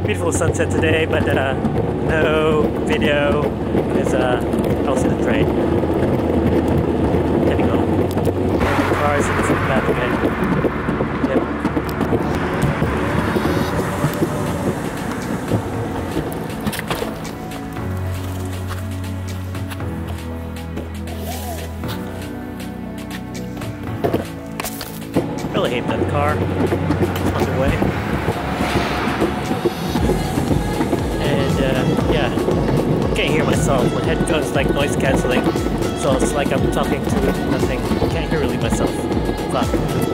Beautiful sunset today, but no video because I was in the train. Heading home. Cars in the back again. Yep. Really hate that car. It's on the way. Yeah, can't hear myself. My headphones like noise cancelling, so it's like I'm talking to nothing. Can't hear really myself. Fuck.